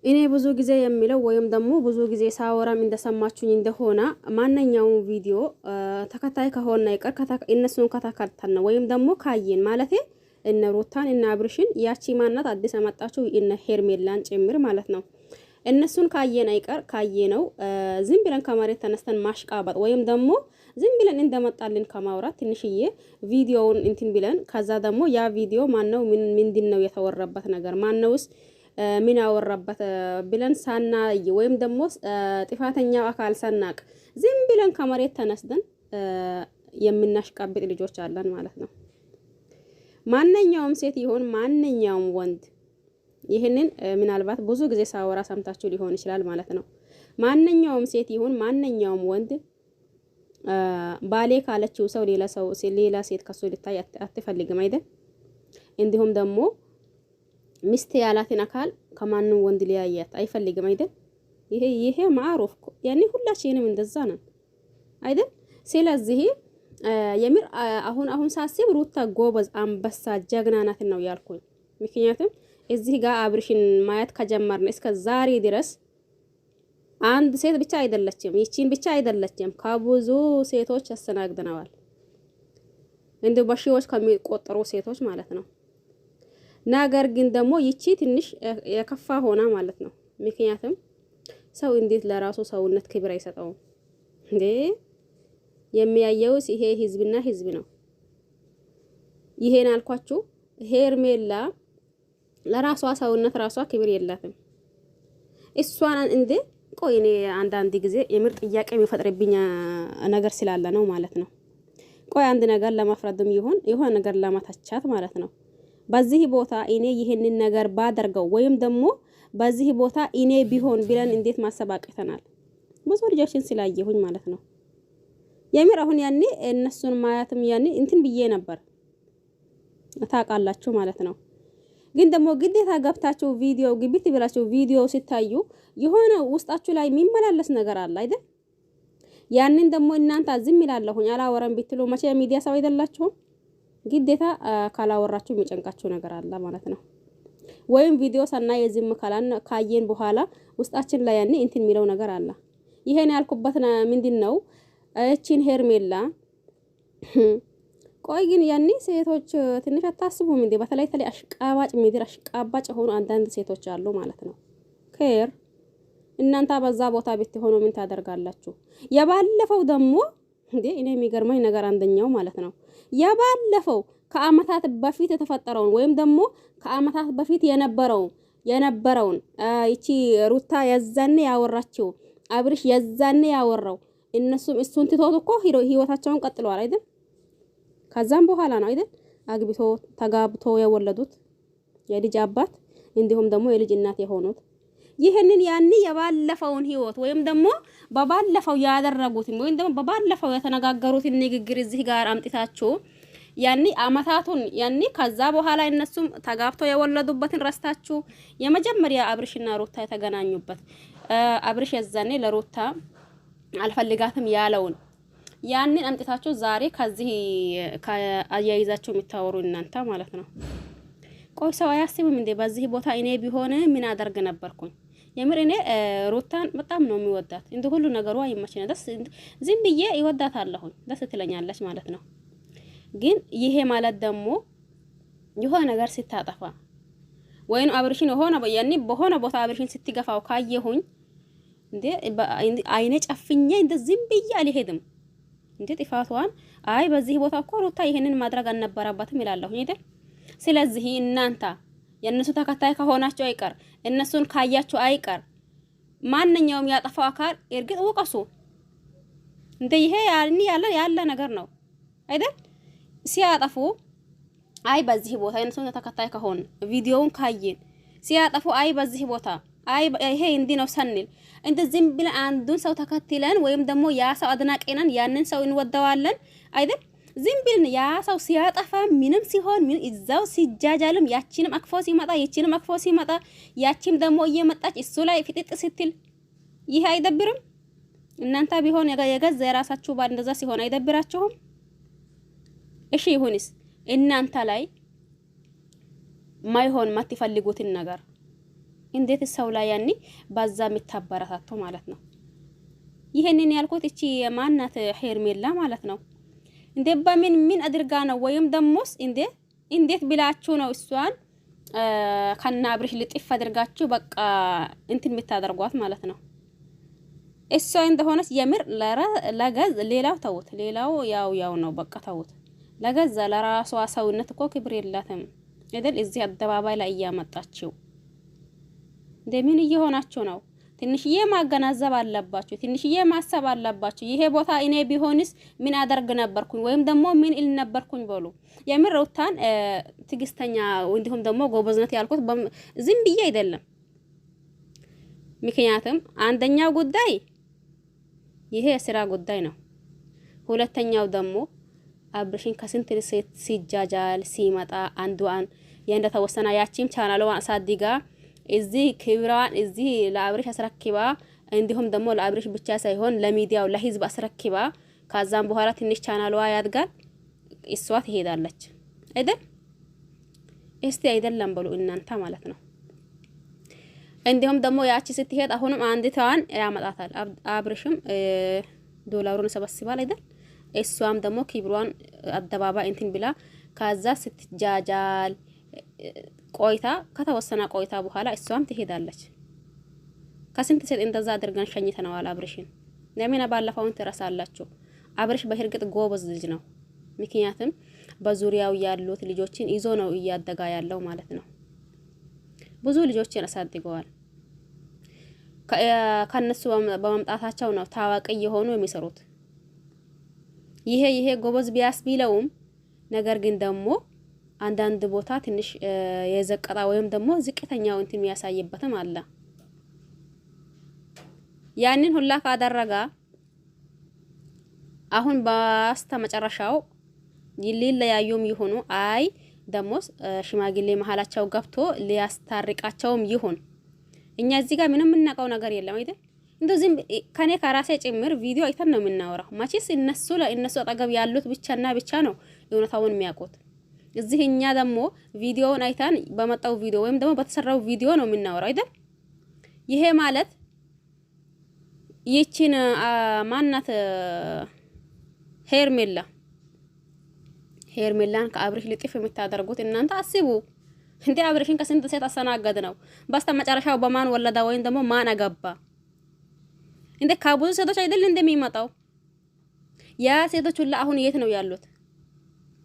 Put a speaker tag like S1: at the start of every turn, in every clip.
S1: እኔ ብዙ ጊዜ የሚለው ወይም ደግሞ ብዙ ጊዜ ሳወራም እንደሰማችሁኝ እንደሆነ ማንኛውም ቪዲዮ ተከታይ ከሆነ ይቀር እነሱን ከተከተልን ወይም ደግሞ ካየን ማለት እነ ሩታን እነ አብርሽን ያቺ ማናት አዲስ አመጣችሁ እነ ሄርሜላን ጭምር ማለት ነው። እነሱን ካየን አይቀር ካየነው ዝም ብለን ከመሬት ተነስተን ማሽቃበጥ ወይም ደግሞ ዝም ብለን እንደመጣልን ከማውራት ትንሽዬ ቪዲዮውን እንትን ብለን ከዛ ደግሞ ያ ቪዲዮ ማነው ምንድነው የተወራበት ነገር ማነውስ ምን ያወራበት ብለን ሳናይ ወይም ደግሞ ጥፋተኛው አካል ሳናቅ ዝም ብለን ከመሬት ተነስተን የምናሽቃብጥ ልጆች አለን ማለት ነው። ማንኛውም ሴት ይሁን ማንኛውም ወንድ ይህንን ምናልባት ብዙ ጊዜ ሳወራ ሰምታችሁ ሊሆን ይችላል ማለት ነው። ማንኛውም ሴት ይሁን ማንኛውም ወንድ ባሌ ካለችው ሰው ሌላ ሴት ከሱ ልታይ አትፈልግም አይደል? እንዲሁም ደግሞ ሚስት ያላትን አካል ከማንም ወንድ ሊያያት አይፈልግም አይደል? ይሄ ማዕሩፍ ያኔ ሁላችንም እንደዛ ነን አይደል? ስለዚህ የምር አሁን ሳስብ ሩታ ጎበዝ አንበሳ ጀግና ናት ነው ያልኩኝ። ምክንያቱም እዚህ ጋር አብርሽን ማየት ከጀመርን እስከ ዛሬ ድረስ አንድ ሴት ብቻ አይደለችም፣ ይቺን ብቻ አይደለችም፣ ከብዙ ሴቶች አስተናግደናል። እንደ በሺዎች ከሚቆጠሩ ሴቶች ማለት ነው። ነገር ግን ደግሞ ይቺ ትንሽ የከፋ ሆና ማለት ነው። ምክንያቱም ሰው እንዴት ለራሱ ሰውነት ክብር አይሰጠውም እንዴ? የሚያየውስ ይሄ ህዝብና ህዝብ ነው። ይሄን አልኳችሁ። ሄርሜላ ለራሷ ሰውነት ራሷ ክብር የላትም። እሷን እንዴ ቆይ እኔ አንዳንድ ጊዜ የምር ጥያቄ የሚፈጥርብኝ ነገር ስላለ ነው ማለት ነው። ቆይ አንድ ነገር ለማፍረድም ይሁን የሆነ ነገር ለማታቻት ማለት ነው። በዚህ ቦታ እኔ ይሄንን ነገር ባደርገው ወይም ደግሞ በዚህ ቦታ እኔ ቢሆን ብለን እንዴት ማሰብ አቅተናል? ብዙ ልጆችን ስላየሁኝ ማለት ነው። የምር አሁን ያኔ እነሱን ማያትም ያኔ እንትን ብዬ ነበር ታውቃላችሁ ማለት ነው። ግን ደግሞ ግዴታ ገብታችሁ ቪዲዮ ግቢት ብላችሁ ቪዲዮ ሲታዩ የሆነ ውስጣችሁ ላይ የሚመላለስ ነገር አለ አይደል? ያንን ደግሞ እናንተ ዝም ይላለሁኝ አላወራም ብትሉ መቼ ሚዲያ ሰው አይደላችሁም? ግዴታ ካላወራችሁ የሚጨንቃችሁ ነገር አለ ማለት ነው። ወይም ቪዲዮ ሰናይ ዝም ካየን በኋላ ውስጣችን ላይ ያኔ እንትን የሚለው ነገር አለ። ይሄን ያልኩበት ምንድነው እቺን ሄርሜላ ቆይ ግን ያኔ ሴቶች ትንሽ አታስቡም እንዴ? በተለይ አሽቃባጭ ምድር አሽቃባጭ ሆኑ አንዳንድ ሴቶች አሉ ማለት ነው። ኬር እናንተ በዛ ቦታ ብትሆኑ ምን ታደርጋላችሁ? የባለፈው ደግሞ እንዴ እኔ የሚገርመኝ ነገር አንደኛው ማለት ነው የባለፈው ከአመታት በፊት የተፈጠረውን ወይም ደግሞ ከአመታት በፊት የነበረውን እቺ ሩታ የዛኔ ያወራችው አብርሽ የዛኔ ያወራው እነሱም እሱን ትቶት እኮ ህይወታቸውን ቀጥለዋል አይደል? ከዛም በኋላ ነው አይደል አግብቶ ተጋብቶ የወለዱት የልጅ አባት እንዲሁም ደግሞ የልጅ እናት የሆኑት። ይሄንን ያኒ የባለፈውን ህይወት ወይም ደግሞ በባለፈው ያደረጉትን ወይም ደግሞ በባለፈው የተነጋገሩትን ንግግር እዚህ ጋር አምጥታችሁ ያኒ አመታቱን ያኒ ከዛ በኋላ እነሱም ተጋብቶ የወለዱበትን ረስታችሁ የመጀመሪያ አብርሽና ሩታ የተገናኙበት አብርሽ የዛኔ ለሩታ አልፈልጋትም ያለውን ያንን አምጥታችሁ ዛሬ ከዚህ አያይዛችሁ የምታወሩ እናንተ ማለት ነው። ቆይ ሰው አያስብም እንዴ? በዚህ ቦታ እኔ ቢሆን ምን አደርግ ነበርኩኝ? የምር እኔ ሩታን በጣም ነው የሚወዳት። እንደ ሁሉ ነገሯ ይመችና ደስ ዝም ብዬ ይወዳታለሁ። ደስ ትለኛለች ማለት ነው። ግን ይሄ ማለት ደግሞ የሆነ ነገር ስታጠፋ ወይን አብርሽን ያኔ በሆነ ቦታ አብርሽን ስትገፋው ካየሁኝ እንዴ አይኔ ጨፍኜ እንደ ዝም ብዬ አልሄድም። እንዴ ጥፋቷን አይ በዚህ ቦታ እኮ ሩታ ይሄንን ማድረግ አልነበረባትም ይላለሁ አይደል? ስለዚህ እናንተ የነሱ ተከታይ ከሆናችሁ አይቀር እነሱን ካያችሁ አይቀር ማንኛውም ያጠፋው አካል እርግጥ ወቀሱ። እንዴ ይሄ ያለ ነገር ነው አይደል? ሲያጠፉ አይ በዚህ ቦታ የነሱን ተከታይ ከሆነ ቪዲዮውን ካየን ሲያጠፉ አይ በዚህ ቦታ አይ ይሄ እንዲ ነው ሰንል እንደ ዝም ብለን አንዱን ሰው ተከትለን ወይም ደግሞ ያ ሰው አድናቂነን ያንን ሰው እንወደዋለን አይደል? ዝም ብለን ያ ሰው ሲያጠፋ ምንም ሲሆን ምን እዛው ሲጃጃልም ያቺንም አክፎ ሲመጣ ያቺንም አክፎ ሲመጣ ያቺም ደግሞ እየመጣች እሱ ላይ ፍጥጥ ስትል ይሄ አይደብርም? እናንተ ቢሆን የገዛ የራሳችሁ ባል እንደዛ ሲሆን አይደብራችሁም? እሺ ይሁንስ እናንተ ላይ ማይሆን ማትፈልጉትን ነገር እንዴት ሰው ላይ ያኒ ባዛ የምታበረታቱ ማለት ነው። ይሄንን ያልኩት እቺ ማናት ሄርሜላ ማለት ነው። እንዴ በምን ምን አድርጋ ነው ወይም ደሞስ እንዴት ብላችሁ ነው እሷን ከና አብርሽ ልጥፍ አድርጋችሁ በቃ እንትን የምታደርጓት ማለት ነው። እሷ እንደሆነች የምር ለገዝ ሌላው ተውት፣ ሌላው ያው ነው በቃ ተውት። ለገዛ ለራሷ ሰውነት እኮ ክብር የላትም አይደል? እዚህ አደባባይ ላይ እያመጣችው እንደምን እየሆናችሁ ነው? ትንሽዬ ማገናዘብ አለባችሁ፣ ትንሽዬ ማሰብ አለባችሁ። ይሄ ቦታ እኔ ቢሆንስ ምን አደርግ ነበርኩኝ ወይም ደግሞ ምን እል ነበርኩኝ በሉ። የምር ሩታን ትግስተኛ እንዲሁም ደግሞ ጎበዝነት ያልኩት ዝም ብዬ አይደለም። ምክንያቱም አንደኛው ጉዳይ ይሄ የስራ ጉዳይ ነው። ሁለተኛው ደግሞ አብርሽን ከስንት ሴት ሲጃጃል ሲመጣ አንዷን የእንደተወሰነ ያቺም ቻናሏን አሳድጋ እዚህ ክብራን እዚህ ለአብርሽ አስረክባ እንዲሁም ደግሞ ለአብርሽ ብቻ ሳይሆን ለሚዲያው ለህዝብ አስረክባ ከዛም በኋላ ትንሽ ቻናሏ ያድጋል፣ እሷ ትሄዳለች አይደል? እስቲ አይደለም ብሉ እናንተ ማለት ነው። እንዲሁም ደግሞ ያቺ ስትሄድ አሁንም አንዲቷን ያመጣታል። አብርሽም ዶላሩን ሰበስባል አይደል? እሷም ደግሞ ክብሯን አደባባይ እንትን ብላ ካዛ ስትጃጃል ቆይታ ከተወሰነ ቆይታ በኋላ እሷም ትሄዳለች። ከስንት ሴት እንደዛ አድርገን ሸኝተናል አብርሽን። ለምን ባለፈውን ትረሳላችሁ? አብርሽ በእርግጥ ጎበዝ ልጅ ነው። ምክንያቱም በዙሪያው ያሉት ልጆችን ይዞ ነው እያደጋ ያለው ማለት ነው። ብዙ ልጆችን አሳድገዋል። ከነሱ በመምጣታቸው ነው ታዋቂ የሆኑ የሚሰሩት። ይሄ ጎበዝ ቢያስቢለውም ነገር ግን ደግሞ አንዳንድ ቦታ ትንሽ የዘቀጣ ወይም ደግሞ ዝቅተኛው እንትን የሚያሳይበትም አለ። ያንን ሁላ ካደረጋ አሁን በስተመጨረሻው ሊለያዩም ይሁኑ አይ ደግሞ ሽማግሌ መሀላቸው ገብቶ ሊያስታርቃቸውም ይሁን እኛ እዚህ ጋር ምንም የምናውቀው ነገር የለም አይደል? እንደዚህም ከኔ ከራሴ ጭምር ቪዲዮ አይተን ነው የምናወራው። ማቺስ እነሱ አጠገብ ያሉት ብቻና ብቻ ነው እውነታውን የሚያውቁት። እዚህ እኛ ደግሞ ቪዲዮውን አይተን በመጣው ቪዲዮ ወይም ደግሞ በተሰራው ቪዲዮ ነው የምናወራው አይደል? ይሄ ማለት ይቺን ማናት ሄርሜላን ከአብርሽ ልጥፍ የምታደርጉት እናንተ አስቡ እንዴ! አብርሽን ከስንት ሴት አሰናገድ ነው በስተመጨረሻው በማን ወለዳ ወይም ደግሞ ማን አገባ? እንዴ ከብዙ ሴቶች አይደል እንደሚመጣው? ያ ሴቶች ሁሉ አሁን የት ነው ያሉት?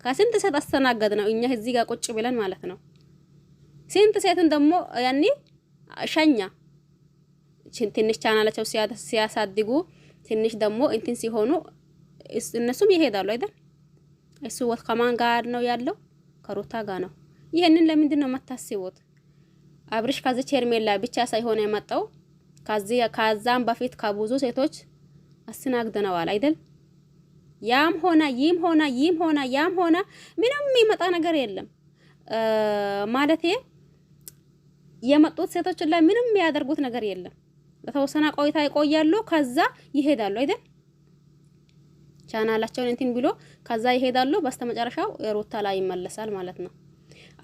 S1: ከስንት ሴት አስተናገድ ነው እኛ እዚህ ጋር ቁጭ ብለን ማለት ነው። ስንት ሴትን ደግሞ ያኔ ሸኛ ትንሽ ቻናላቸው ሲያሳድጉ ትንሽ ደግሞ እንትን ሲሆኑ እነሱም ይሄዳሉ አይደል? እሱ ወት ከማን ጋር ነው ያለው? ከሩታ ጋር ነው። ይሄንን ለምንድን ነው የማታስቡት? አብርሽ ከዚህ ሄርሜላ ብቻ ሳይሆን የመጣው ከዛም በፊት ከብዙ ሴቶች አስተናግደነዋል አይደል? ያም ሆነ ምንም የሚመጣ ነገር የለም ማለት የመጡት ሴቶች ላይ ምንም የሚያደርጉት ነገር የለም። ለተወሰነ ቆይታ ይቆያሉ፣ ከዛ ይሄዳሉ አይደል? ቻናላቸውን እንትን ብሎ ከዛ ይሄዳሉ። በስተመጨረሻው ሩታ ላይ ይመለሳል ማለት ነው።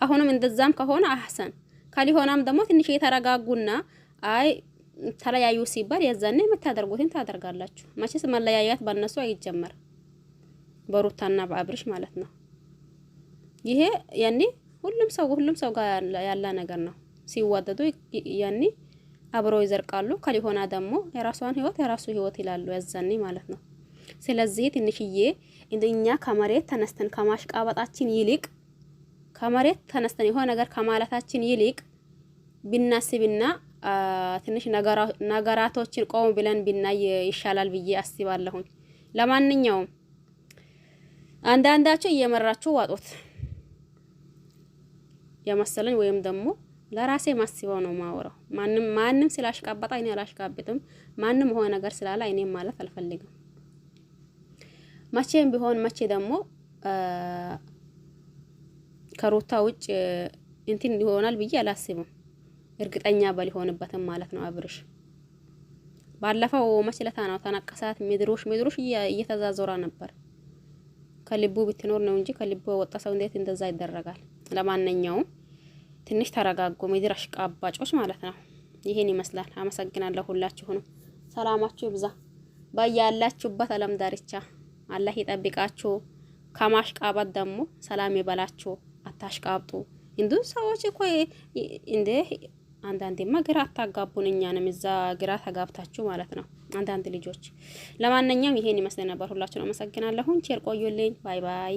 S1: አሁንም እንደዛም ከሆነ አህሰን ካልሆነም ደግሞ ትንሽ የተረጋጉና አይ ተለያዩ ሲባል የዛኔ የምታደርጉትን ታደርጋላችሁ። መቼስ መለያያት በእነሱ አይጀመር በሩታና በአብርሽ ማለት ነው። ይሄ ያኔ ሁሉም ሰው ጋር ያለ ነገር ነው። ሲዋደዱ ያኔ አብረው ይዘርቃሉ። ካልሆነ ደግሞ የራሷን ህይወት የራሱ ህይወት ይላሉ ያዛኔ ማለት ነው። ስለዚህ ትንሽዬ እንደኛ ከመሬት ተነስተን ከማሽቃበጣችን ይልቅ የሆነ ነገር ከማለታችን ይልቅ ብናስብና ትንሽ ነገራቶችን ቆም ብለን ብናይ ይሻላል ብዬ አስባለሁ። ለማንኛውም አንዳንዳችሁ እየመራችሁ ዋጦት የመሰለኝ ወይም ደግሞ ለራሴ ማስበው ነው ማወራው። ማንም ስላሽቃበጣ እኔ አላሽቃበጥም። ማንም ሆነ ነገር ስላላ እኔም ማለት አልፈልግም። መቼም ቢሆን መቼ ደግሞ ከሩታ ውጭ እንትን ይሆናል ብዬ አላስብም። እርግጠኛ ባልሆንበትም ማለት ነው። አብርሽ ባለፈው መችለታ ነው ተነቀሳት። ምድሮሽ እየተዛዞራ ነበር። ከልቡ ብትኖር ነው እንጂ ከልቡ ወጣ ሰው እንዴት እንደዛ ይደረጋል? ለማንኛውም ትንሽ ተረጋጉ፣ ምድር አሽቃባጮች ማለት ነው። ይሄን ይመስላል። አመሰግናለሁ ሁላችሁንም። ሰላማችሁ ይብዛ በያላችሁበት ዓለም ዳርቻ አላህ ይጠብቃችሁ። ከማሽቃበጥ ደግሞ ሰላም ይበላችሁ። አታሽቃብጡ። እንዱ ሰዎች እኮ እንደ አንዳንዴማ ግራ አታጋቡን። እኛንም እዛ ግራ ተጋብታችሁ ማለት ነው አንዳንድ ልጆች። ለማንኛውም ይሄን ይመስል ነበር። ሁላችሁንም አመሰግናለሁ። ቸር ቆዩልኝ። ባይ ባይ።